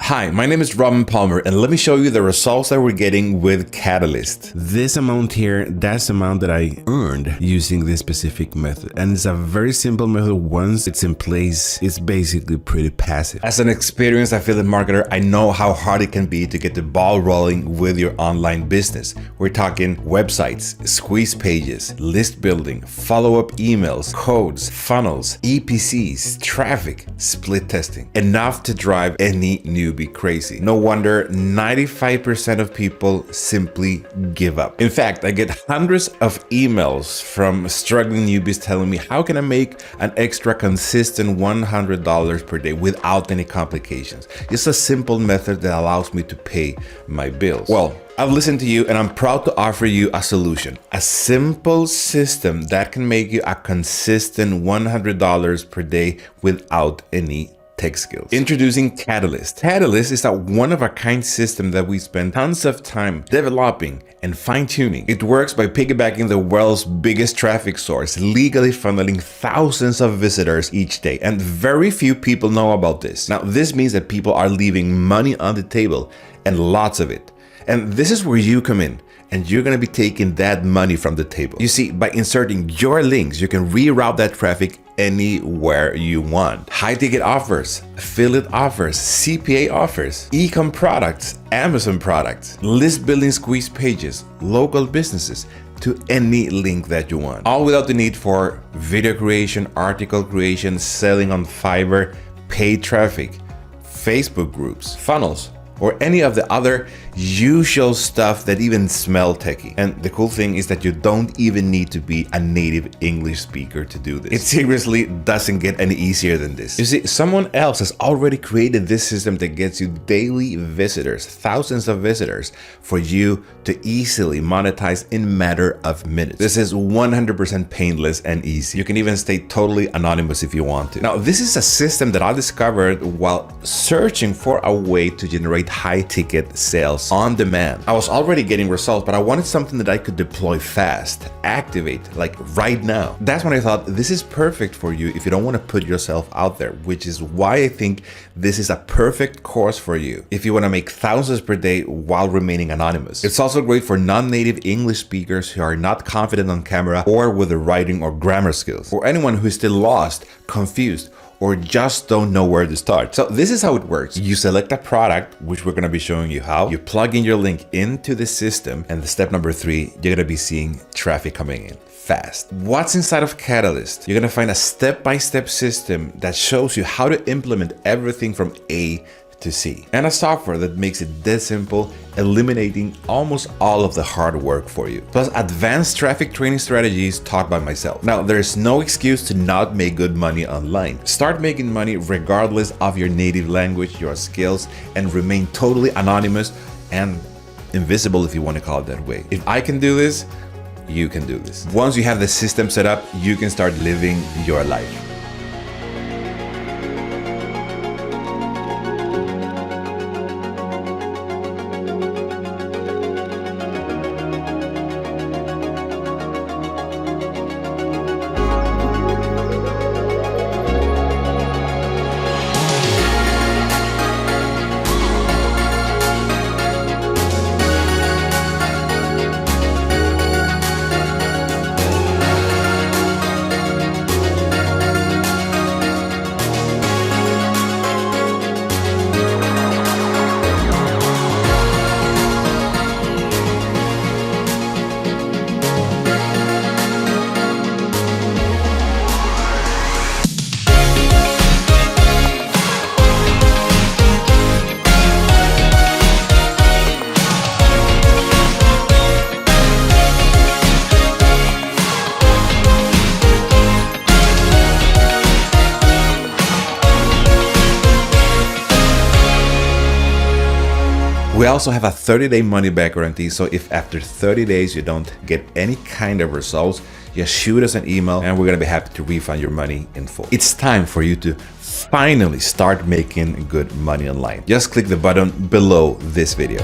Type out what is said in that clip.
Hi, my name is Robin Palmer, and let me show you the results that we're getting with Catalyst. This amount here, that's the amount that I earned using this specific method. And it's a very simple method. Once it's in place, it's basically pretty passive. As an experienced affiliate marketer, I know how hard it can be to get the ball rolling with your online business. We're talking websites, squeeze pages, list building, follow-up emails, codes, funnels, EPCs, traffic, split testing. Enough to drive any newbie crazy. No wonder 95% of people simply give up. In fact, I get hundreds of emails from struggling newbies telling me, how can I make an extra consistent $100 per day without any complications? It's a simple method that allows me to pay my bills. Well, I've listened to you and I'm proud to offer you a solution, a simple system that can make you a consistent $100 per day without any tech skills. Introducing Catalyst. Catalyst is a one-of-a-kind system that we spend tons of time developing and fine-tuning. It works by piggybacking the world's biggest traffic source, legally funneling thousands of visitors each day, and very few people know about this. Now, this means that people are leaving money on the table, and lots of it. And this is where you come in, and you're going to be taking that money from the table. You see, by inserting your links, you can reroute that traffic anywhere you want. High ticket offers, affiliate offers, CPA offers, e-com products, Amazon products, list building squeeze pages, local businesses, to any link that you want. All without the need for video creation, article creation, selling on Fiverr, paid traffic, Facebook groups, funnels, or any of the other usual stuff that even smell techy. And the cool thing is that you don't even need to be a native English speaker to do this. It seriously doesn't get any easier than this. You see, someone else has already created this system that gets you daily visitors, thousands of visitors, for you to easily monetize in a matter of minutes. This is 100% painless and easy. You can even stay totally anonymous if you want to. Now, this is a system that I discovered while searching for a way to generate high ticket sales on demand. I was already getting results, but I wanted something that I could deploy fast, activate like right now. That's when I thought this is perfect for you if you don't want to put yourself out there, which is why I think this is a perfect course for you if you want to make thousands per day while remaining anonymous. It's also great for non-native English speakers who are not confident on camera or with the writing or grammar skills, or anyone who is still lost, confused, or just don't know where to start. So this is how it works. You select a product, which we're going to be showing you how. You plug in your link into the system, and the step number 3, you're going to be seeing traffic coming in fast. What's inside of Catalyst? You're going to find a step-by-step system that shows you how to implement everything from A to C, and a software that makes it dead simple, eliminating almost all of the hard work for you. Plus advanced traffic training strategies taught by myself. Now, there's no excuse to not make good money online. Start making money regardless of your native language, your skills, and remain totally anonymous and invisible, if you want to call it that way. If I can do this, you can do this. Once you have the system set up, you can start living your life. We also have a 30-day money-back guarantee, so if after 30 days you don't get any kind of results, just shoot us an email and we're gonna be happy to refund your money in full. It's time for you to finally start making good money online. Just click the button below this video.